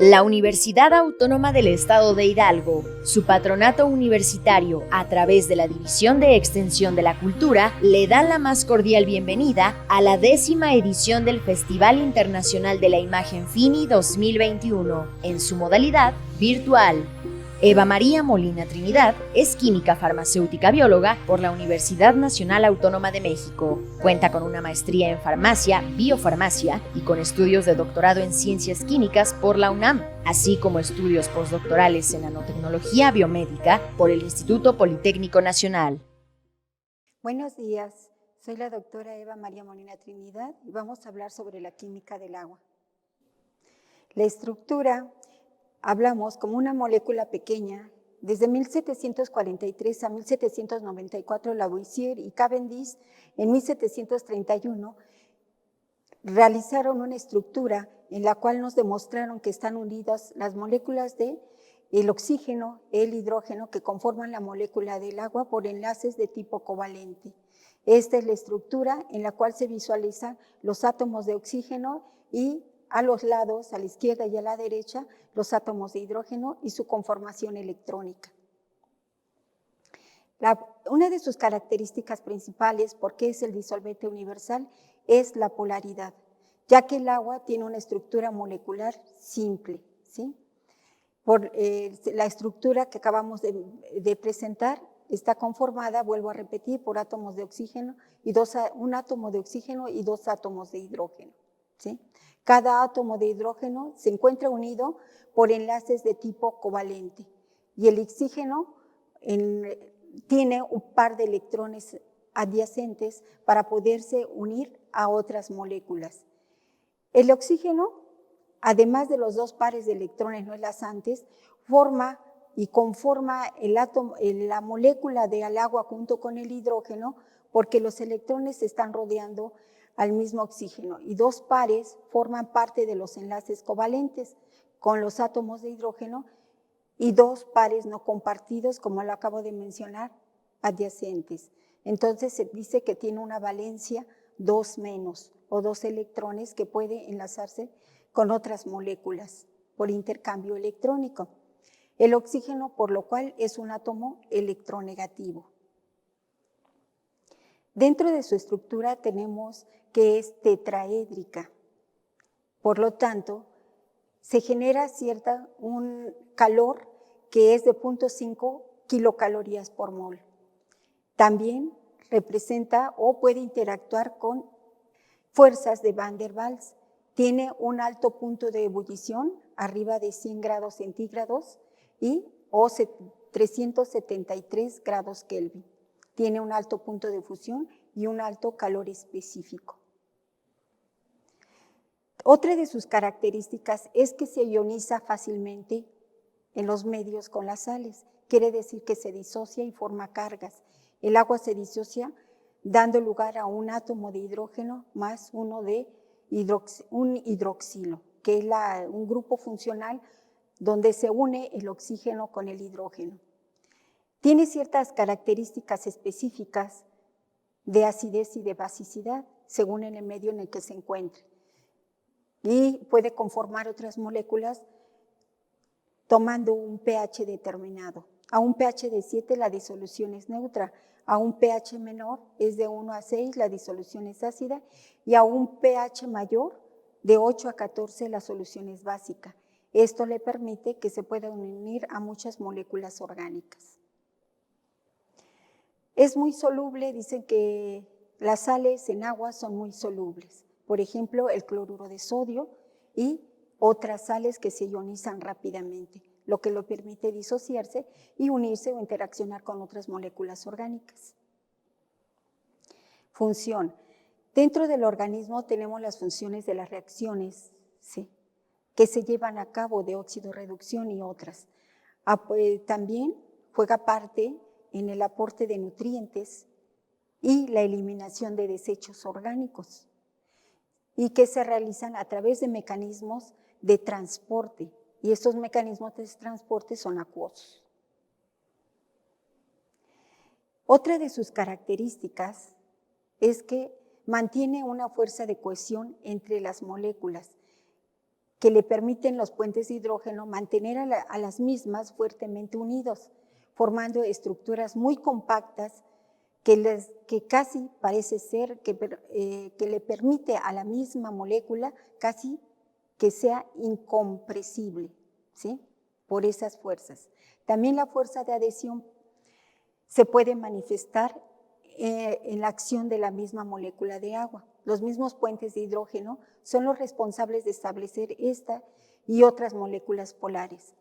La Universidad Autónoma del Estado de Hidalgo, su patronato universitario a través de la División de Extensión de la Cultura, le da la más cordial bienvenida a la 10ª edición del Festival Internacional de la Imagen FINI 2021, en su modalidad virtual. Eva María Molina Trinidad es química farmacéutica bióloga por la Universidad Nacional Autónoma de México. Cuenta con una maestría en farmacia, biofarmacia y con estudios de doctorado en ciencias químicas por la UNAM, así como estudios postdoctorales en nanotecnología biomédica por el Instituto Politécnico Nacional. Buenos días, soy la doctora Eva María Molina Trinidad y vamos a hablar sobre la química del agua. La estructura hablamos como una molécula pequeña. Desde 1743 a 1794, Lavoisier y Cavendish en 1731 realizaron una estructura en la cual nos demostraron que están unidas las moléculas de el oxígeno, el hidrógeno, que conforman la molécula del agua por enlaces de tipo covalente. Esta es la estructura en la cual se visualizan los átomos de oxígeno y a los lados, a la izquierda y a la derecha, los átomos de hidrógeno y su conformación electrónica. Una de sus características principales, porque es el disolvente universal, es la polaridad, ya que el agua tiene una estructura molecular simple, ¿sí? Por la estructura que acabamos de presentar está conformada, vuelvo a repetir, por átomos de oxígeno y un átomo de oxígeno y dos átomos de hidrógeno, ¿sí? Cada átomo de hidrógeno se encuentra unido por enlaces de tipo covalente y el oxígeno tiene un par de electrones adyacentes para poderse unir a otras moléculas. El oxígeno, además de los dos pares de electrones no enlazantes, forma y conforma la molécula del agua junto con el hidrógeno, porque los electrones están rodeando al mismo oxígeno y dos pares forman parte de los enlaces covalentes con los átomos de hidrógeno y dos pares no compartidos, como lo acabo de mencionar, adyacentes. Entonces se dice que tiene una valencia 2- o dos electrones que puede enlazarse con otras moléculas por intercambio electrónico. El oxígeno, por lo cual, es un átomo electronegativo. Dentro de su estructura tenemos que es tetraédrica. Por lo tanto, se genera un calor que es de 0.5 kilocalorías por mol. También representa o puede interactuar con fuerzas de Van der Waals. Tiene un alto punto de ebullición, arriba de 100 grados centígrados o 373 grados Kelvin. Tiene un alto punto de fusión y un alto calor específico. Otra de sus características es que se ioniza fácilmente en los medios con las sales. Quiere decir que se disocia y forma cargas. El agua se disocia dando lugar a un átomo de hidrógeno más uno de un hidroxilo, que es un grupo funcional donde se une el oxígeno con el hidrógeno. Tiene ciertas características específicas de acidez y de basicidad, según en el medio en el que se encuentre. Y puede conformar otras moléculas tomando un pH determinado. A un pH de 7 la disolución es neutra, a un pH menor es de 1 a 6 la disolución es ácida y a un pH mayor de 8 a 14 la solución es básica. Esto le permite que se puedan unir a muchas moléculas orgánicas. Es muy soluble, dicen que las sales en agua son muy solubles. Por ejemplo, el cloruro de sodio y otras sales que se ionizan rápidamente, lo que lo permite disociarse y unirse o interaccionar con otras moléculas orgánicas. Función. Dentro del organismo tenemos las funciones de las reacciones, ¿sí?, que se llevan a cabo de oxidorreducción y otras. También juega parte en el aporte de nutrientes y la eliminación de desechos orgánicos, y que se realizan a través de mecanismos de transporte, y estos mecanismos de transporte son acuosos. Otra de sus características es que mantiene una fuerza de cohesión entre las moléculas. que le permiten los puentes de hidrógeno mantener a las mismas fuertemente unidos, formando estructuras muy compactas que casi parece ser que le permite a la misma molécula casi que sea incompresible, ¿sí? Por esas fuerzas. También la fuerza de adhesión se puede manifestar en la acción de la misma molécula de agua. Los mismos puentes de hidrógeno son los responsables de establecer esta y otras moléculas polares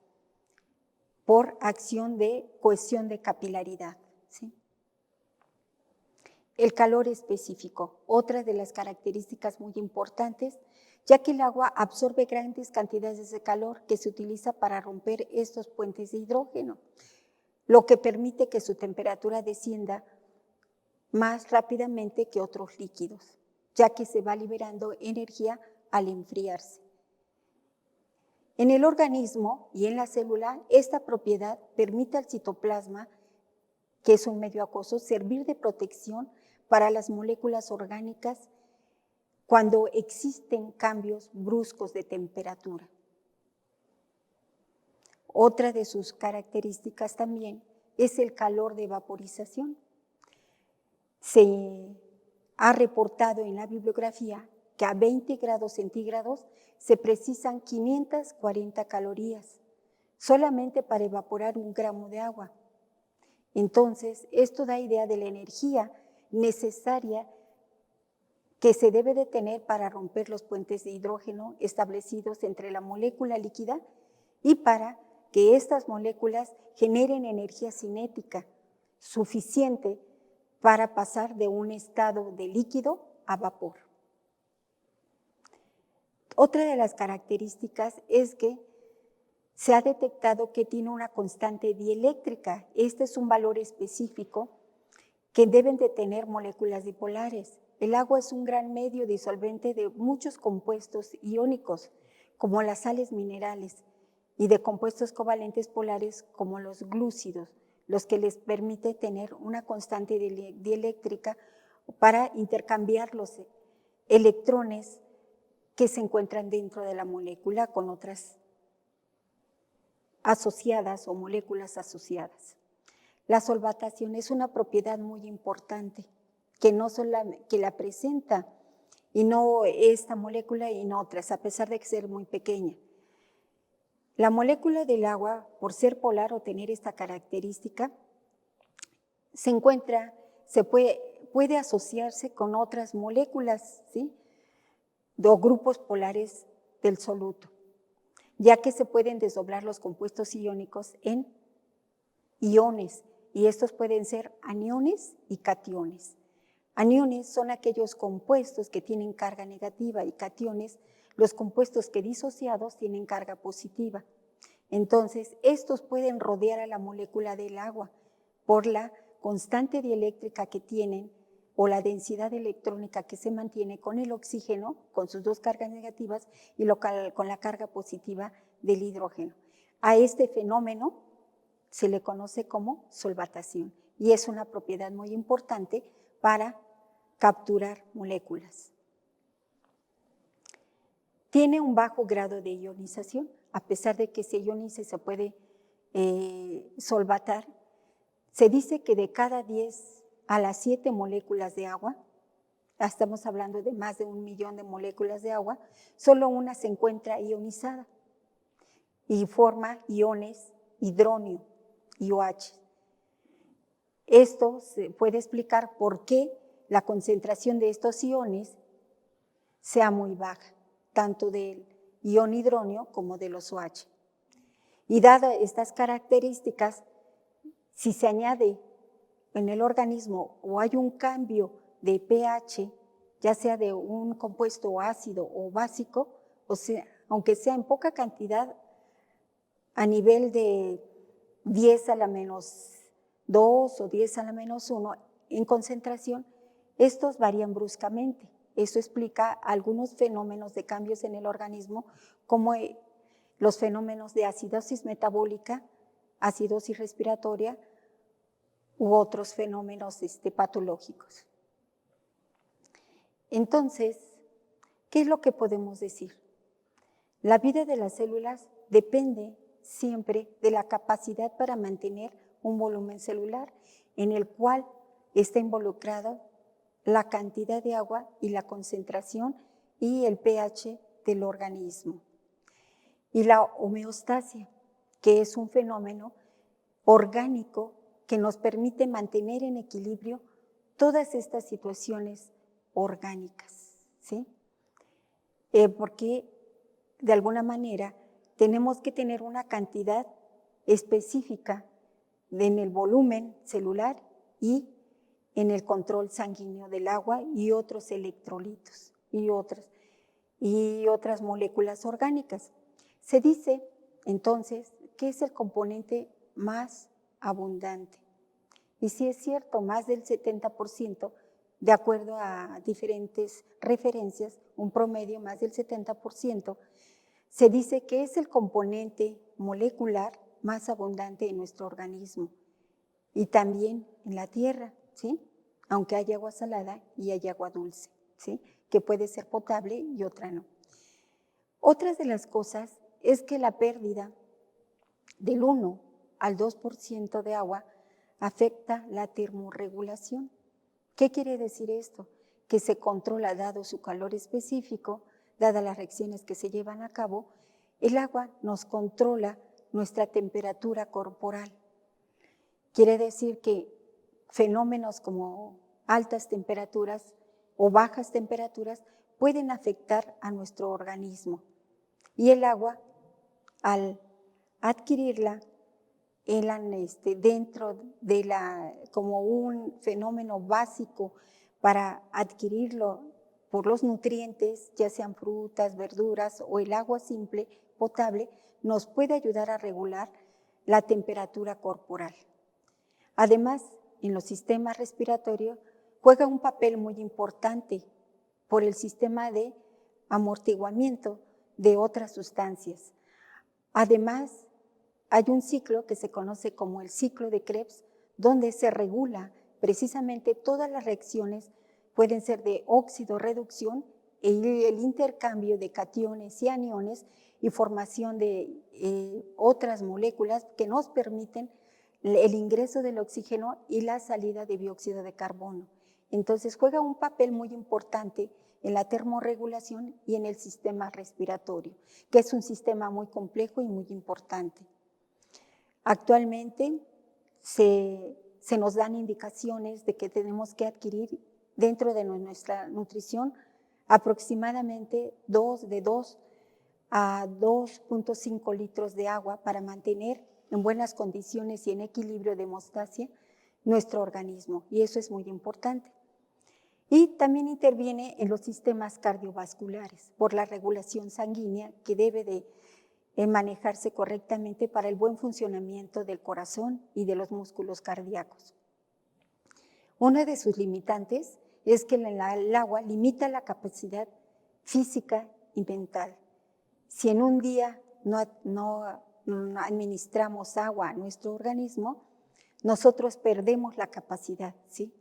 por acción de cohesión de capilaridad, ¿sí? El calor específico, otra de las características muy importantes, ya que el agua absorbe grandes cantidades de calor que se utiliza para romper estos puentes de hidrógeno, lo que permite que su temperatura descienda más rápidamente que otros líquidos, ya que se va liberando energía al enfriarse. En el organismo y en la célula, esta propiedad permite al citoplasma, que es un medio acuoso, servir de protección para las moléculas orgánicas cuando existen cambios bruscos de temperatura. Otra de sus características también es el calor de vaporización. Se ha reportado en la bibliografía que a 20 grados centígrados se precisan 540 calorías solamente para evaporar 1 gramo de agua. Entonces, esto da idea de la energía necesaria que se debe de tener para romper los puentes de hidrógeno establecidos entre la molécula líquida y para que estas moléculas generen energía cinética suficiente para pasar de un estado de líquido a vapor. Otra de las características es que se ha detectado que tiene una constante dieléctrica. Este es un valor específico que deben de tener moléculas dipolares. El agua es un gran medio disolvente de muchos compuestos iónicos, como las sales minerales, y de compuestos covalentes polares como los glúcidos, los que les permite tener una constante dieléctrica para intercambiar los electrones que se encuentran dentro de la molécula con otras asociadas o moléculas asociadas. La solvatación es una propiedad muy importante que no solamente que la presenta y no esta molécula y no otras, a pesar de ser muy pequeña. La molécula del agua, por ser polar o tener esta característica, puede asociarse con otras moléculas, ¿sí? O grupos polares del soluto, ya que se pueden desdoblar los compuestos iónicos en iones, y estos pueden ser aniones y cationes. Aniones son aquellos compuestos que tienen carga negativa y cationes, los compuestos que disociados tienen carga positiva. Entonces, estos pueden rodear a la molécula del agua por la constante dieléctrica que tienen o la densidad electrónica que se mantiene con el oxígeno, con sus dos cargas negativas, y con la carga positiva del hidrógeno. A este fenómeno se le conoce como solvatación y es una propiedad muy importante para capturar moléculas. Tiene un bajo grado de ionización, a pesar de que se ionice se puede solvatar. Se dice que de cada 10 a las 7 moléculas de agua, estamos hablando de más de 1 millón de moléculas de agua, solo una se encuentra ionizada y forma iones hidronio y OH. Esto se puede explicar por qué la concentración de estos iones sea muy baja, tanto del ion hidronio como de los OH. Y dadas estas características, si se añade en el organismo o hay un cambio de pH, ya sea de un compuesto ácido o básico, o sea, aunque sea en poca cantidad, a nivel de 10 a la menos 2 o 10 a la menos 1 en concentración, estos varían bruscamente. Eso explica algunos fenómenos de cambios en el organismo, como los fenómenos de acidosis metabólica, acidosis respiratoria u otros fenómenos patológicos. Entonces, ¿qué es lo que podemos decir? La vida de las células depende siempre de la capacidad para mantener un volumen celular en el cual está involucrado la cantidad de agua y la concentración y el pH del organismo. Y la homeostasia, que es un fenómeno orgánico que nos permite mantener en equilibrio todas estas situaciones orgánicas, ¿sí? Porque de alguna manera tenemos que tener una cantidad específica en el volumen celular y en el control sanguíneo del agua y otros electrolitos y otras moléculas orgánicas. Se dice entonces que es el componente más abundante. Y sí es cierto, más del 70%, de acuerdo a diferentes referencias, un promedio más del 70%, se dice que es el componente molecular más abundante en nuestro organismo y también en la tierra, ¿sí? Aunque hay agua salada y hay agua dulce, ¿sí? Que puede ser potable y otra no. Otras de las cosas es que la pérdida del 1 al 2% de agua afecta la termorregulación. ¿Qué quiere decir esto? Que se controla, dado su calor específico, dadas las reacciones que se llevan a cabo, el agua nos controla nuestra temperatura corporal. Quiere decir que fenómenos como altas temperaturas o bajas temperaturas pueden afectar a nuestro organismo. Y el agua, al adquirirla dentro de como un fenómeno básico para adquirirlo por los nutrientes, ya sean frutas, verduras o el agua simple, potable, nos puede ayudar a regular la temperatura corporal. Además, en los sistemas respiratorios juega un papel muy importante por el sistema de amortiguamiento de otras sustancias. Además, hay un ciclo que se conoce como el ciclo de Krebs, donde se regula precisamente todas las reacciones, pueden ser de óxido-reducción, el intercambio de cationes y aniones y formación de otras moléculas que nos permiten el ingreso del oxígeno y la salida de dióxido de carbono. Entonces juega un papel muy importante en la termorregulación y en el sistema respiratorio, que es un sistema muy complejo y muy importante. Actualmente se nos dan indicaciones de que tenemos que adquirir dentro de nuestra nutrición aproximadamente de 2 a 2.5 litros de agua para mantener en buenas condiciones y en equilibrio de hemostasia nuestro organismo, y eso es muy importante. Y también interviene en los sistemas cardiovasculares por la regulación sanguínea que debe de manejarse correctamente para el buen funcionamiento del corazón y de los músculos cardíacos. Una de sus limitantes es que el agua limita la capacidad física y mental. Si en un día no administramos agua a nuestro organismo, nosotros perdemos la capacidad, ¿sí?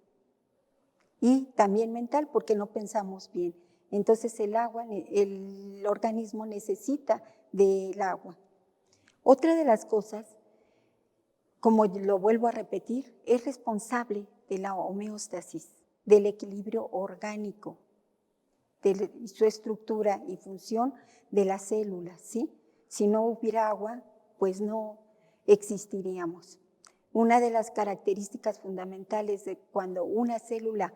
Y también mental, porque no pensamos bien. Entonces el organismo necesita del agua. Otra de las cosas, como lo vuelvo a repetir, es responsable de la homeostasis, del equilibrio orgánico, de su estructura y función de las células, ¿sí? Si no hubiera agua, pues no existiríamos. Una de las características fundamentales de cuando una célula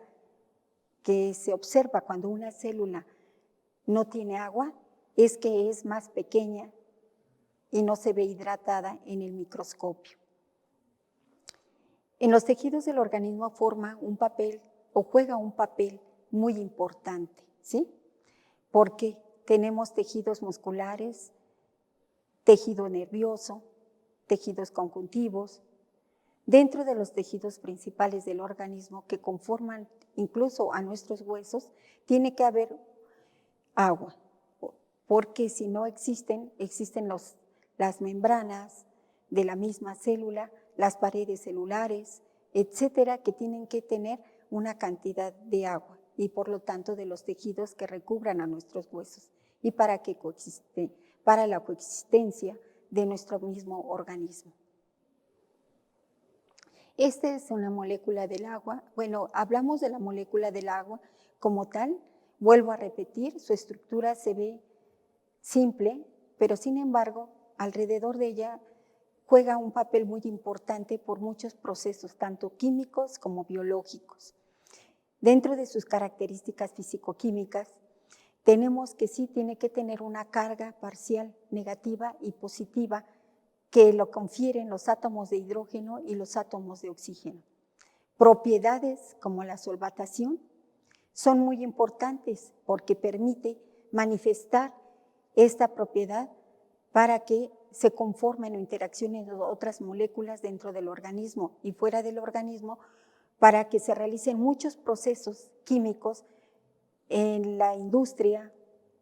no tiene agua, es que es más pequeña y no se ve hidratada en el microscopio. En los tejidos del organismo juega un papel muy importante, ¿sí? Porque tenemos tejidos musculares, tejido nervioso, tejidos conjuntivos. Dentro de los tejidos principales del organismo que conforman incluso a nuestros huesos, tiene que haber agua, porque si no existen las membranas de la misma célula, las paredes celulares, etcétera, que tienen que tener una cantidad de agua y por lo tanto de los tejidos que recubran a nuestros huesos. ¿Y para qué para la coexistencia de nuestro mismo organismo. Esta es una molécula del agua. Bueno, hablamos de la molécula del agua como tal. Vuelvo a repetir, su estructura se ve simple, pero sin embargo, alrededor de ella juega un papel muy importante por muchos procesos, tanto químicos como biológicos. Dentro de sus características físico-químicas, tenemos que sí tiene que tener una carga parcial negativa y positiva que lo confieren los átomos de hidrógeno y los átomos de oxígeno. Propiedades como la solvatación son muy importantes porque permite manifestar esta propiedad para que se conformen o interaccionen otras moléculas dentro del organismo y fuera del organismo para que se realicen muchos procesos químicos en la industria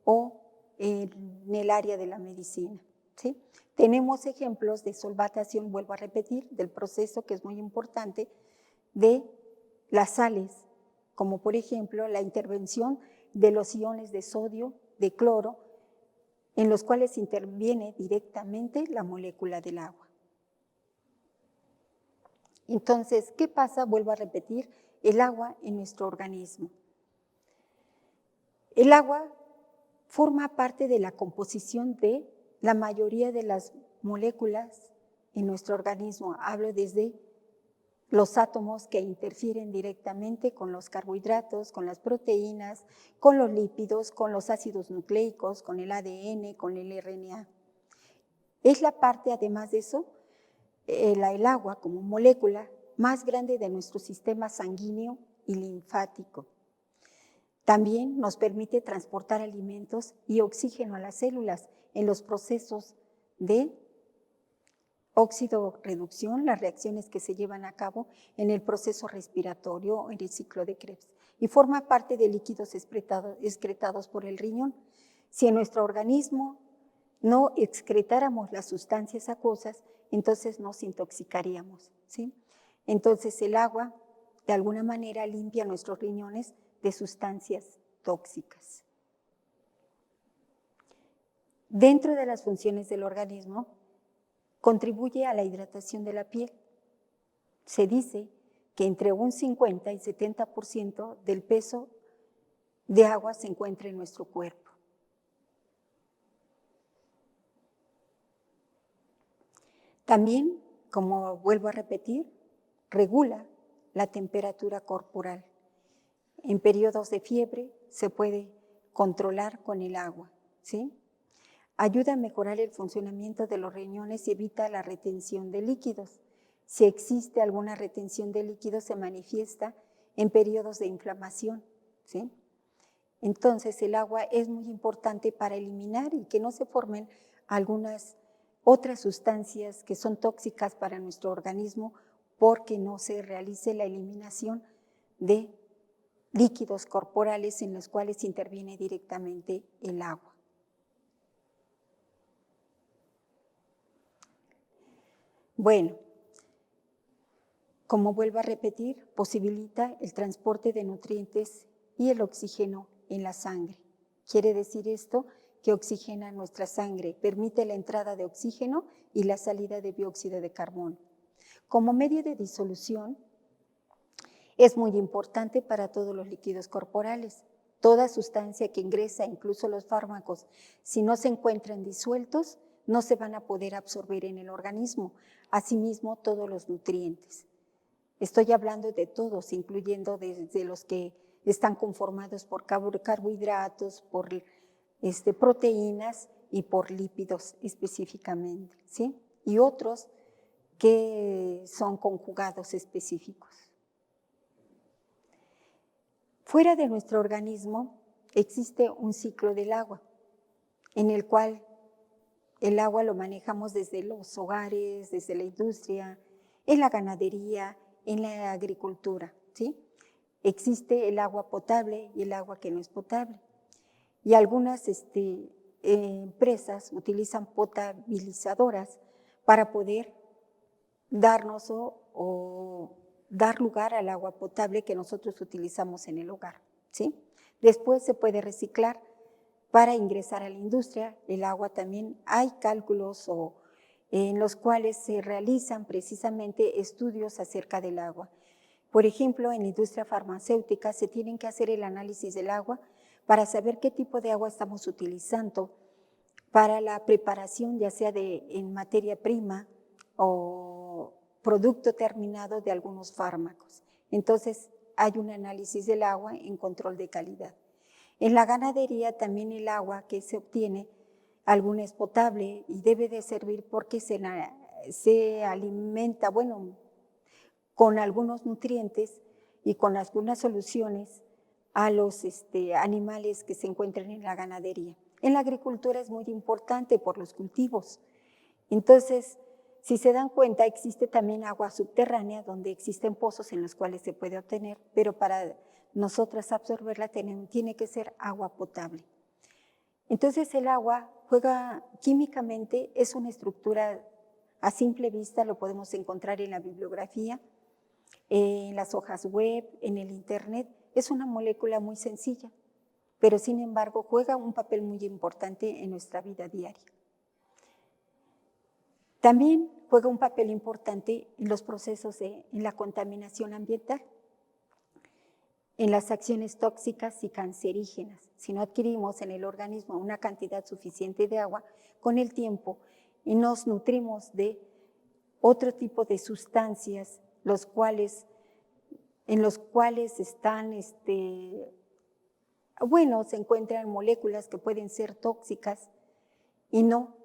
o en el área de la medicina, ¿sí? Tenemos ejemplos de solvatación, vuelvo a repetir, del proceso que es muy importante de las sales, como por ejemplo la intervención de los iones de sodio, de cloro, en los cuales interviene directamente la molécula del agua. Entonces, ¿qué pasa? Vuelvo a repetir, el agua en nuestro organismo. El agua forma parte de la composición de la mayoría de las moléculas en nuestro organismo. Hablo desde los átomos que interfieren directamente con los carbohidratos, con las proteínas, con los lípidos, con los ácidos nucleicos, con el ADN, con el RNA. Es la parte, además de eso, el agua como molécula más grande de nuestro sistema sanguíneo y linfático. También nos permite transportar alimentos y oxígeno a las células en los procesos de óxido-reducción, las reacciones que se llevan a cabo en el proceso respiratorio o en el ciclo de Krebs, y forma parte de líquidos excretados por el riñón. Si en nuestro organismo no excretáramos las sustancias acuosas, entonces nos intoxicaríamos, ¿sí? Entonces el agua, de alguna manera, limpia nuestros riñones de sustancias tóxicas. Dentro de las funciones del organismo, contribuye a la hidratación de la piel. Se dice que entre un 50 y 70% del peso de agua se encuentra en nuestro cuerpo. También, como vuelvo a repetir, regula la temperatura corporal. En periodos de fiebre se puede controlar con el agua, ¿sí? Ayuda a mejorar el funcionamiento de los riñones y evita la retención de líquidos. Si existe alguna retención de líquidos, se manifiesta en periodos de inflamación, ¿sí? Entonces, el agua es muy importante para eliminar y que no se formen algunas otras sustancias que son tóxicas para nuestro organismo porque no se realice la eliminación de líquidos corporales en los cuales interviene directamente el agua. Bueno, como vuelvo a repetir, posibilita el transporte de nutrientes y el oxígeno en la sangre. Quiere decir esto que oxigena nuestra sangre, permite la entrada de oxígeno y la salida de dióxido de carbono. Como medio de disolución, es muy importante para todos los líquidos corporales. Toda sustancia que ingresa, incluso los fármacos, si no se encuentran disueltos, no se van a poder absorber en el organismo. Asimismo, todos los nutrientes. Estoy hablando de todos, incluyendo desde los que están conformados por carbohidratos, por proteínas y por lípidos específicamente, ¿sí? Y otros que son conjugados específicos. Fuera de nuestro organismo existe un ciclo del agua, en el cual el agua lo manejamos desde los hogares, desde la industria, en la ganadería, en la agricultura, ¿sí? Existe el agua potable y el agua que no es potable. Y algunas empresas utilizan potabilizadoras para poder darnos o dar lugar al agua potable que nosotros utilizamos en el hogar, ¿sí? Después se puede reciclar para ingresar a la industria. El agua también hay cálculos en los cuales se realizan precisamente estudios acerca del agua. Por ejemplo, en la industria farmacéutica se tienen que hacer el análisis del agua para saber qué tipo de agua estamos utilizando para la preparación, ya sea en materia prima o producto terminado de algunos fármacos. Entonces, hay un análisis del agua en control de calidad. En la ganadería también el agua que se obtiene, alguna es potable y debe de servir porque se alimenta, con algunos nutrientes y con algunas soluciones a los animales que se encuentran en la ganadería. En la agricultura es muy importante por los cultivos. Entonces, si se dan cuenta, existe también agua subterránea donde existen pozos en los cuales se puede obtener, pero para nosotras absorberla tiene que ser agua potable. Entonces el agua juega químicamente, es una estructura a simple vista, lo podemos encontrar en la bibliografía, en las hojas web, en el internet. Es una molécula muy sencilla, pero sin embargo juega un papel muy importante en nuestra vida diaria. También juega un papel importante en los procesos en la contaminación ambiental, en las acciones tóxicas y cancerígenas. Si no adquirimos en el organismo una cantidad suficiente de agua, con el tiempo y nos nutrimos de otro tipo de sustancias, en los cuales se encuentran moléculas que pueden ser tóxicas y no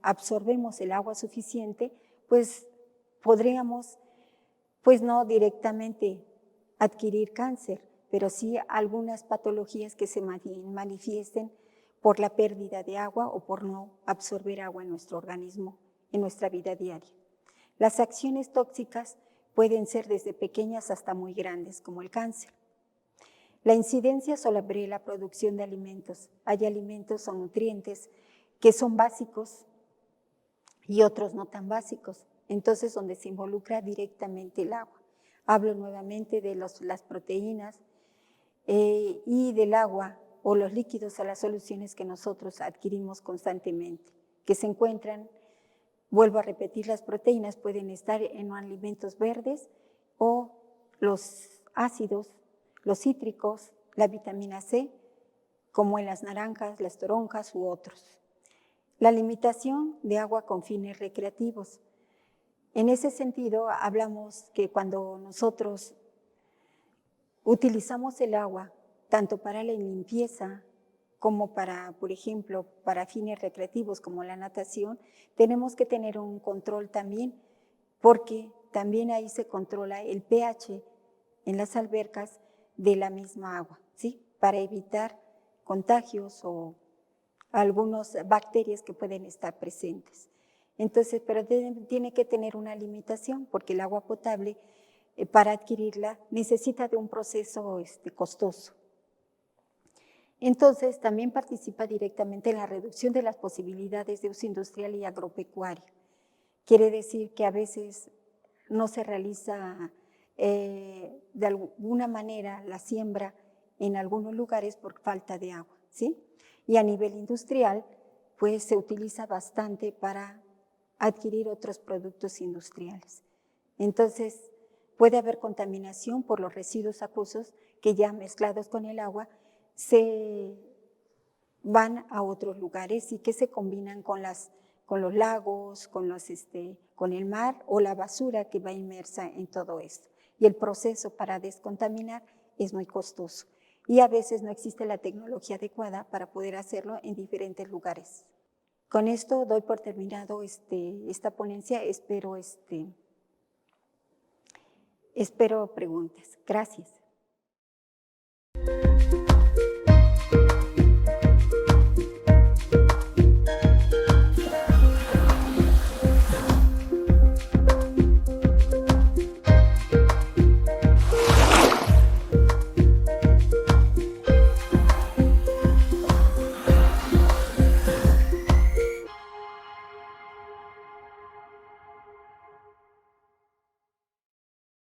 absorbemos el agua suficiente, pues podríamos, no directamente adquirir cáncer, pero sí algunas patologías que se manifiesten por la pérdida de agua o por no absorber agua en nuestro organismo, en nuestra vida diaria. Las acciones tóxicas pueden ser desde pequeñas hasta muy grandes, como el cáncer. La incidencia sobre la producción de alimentos. Hay alimentos o nutrientes que son básicos y otros no tan básicos, entonces donde se involucra directamente el agua. Hablo nuevamente de las proteínas y del agua o los líquidos o las soluciones que nosotros adquirimos constantemente, que se encuentran, vuelvo a repetir, las proteínas pueden estar en alimentos verdes o los ácidos, los cítricos, la vitamina C, como en las naranjas, las toronjas u otros. La limitación de agua con fines recreativos. En ese sentido, hablamos que cuando nosotros utilizamos el agua, tanto para la limpieza como para, por ejemplo, para fines recreativos como la natación, tenemos que tener un control también, porque también ahí se controla el pH en las albercas de la misma agua, ¿sí? Para evitar contagios o algunas bacterias que pueden estar presentes. Entonces, pero tiene que tener una limitación porque el agua potable, para adquirirla, necesita de un proceso costoso. Entonces, también participa directamente en la reducción de las posibilidades de uso industrial y agropecuario. Quiere decir que a veces no se realiza de alguna manera la siembra en algunos lugares por falta de agua, ¿sí? Y a nivel industrial, pues se utiliza bastante para adquirir otros productos industriales. Entonces, puede haber contaminación por los residuos acuosos que ya mezclados con el agua se van a otros lugares y que se combinan con los lagos, con el mar o la basura que va inmersa en todo esto. Y el proceso para descontaminar es muy costoso y a veces no existe la tecnología adecuada para poder hacerlo en diferentes lugares. Con esto doy por terminado esta ponencia, espero preguntas. Gracias.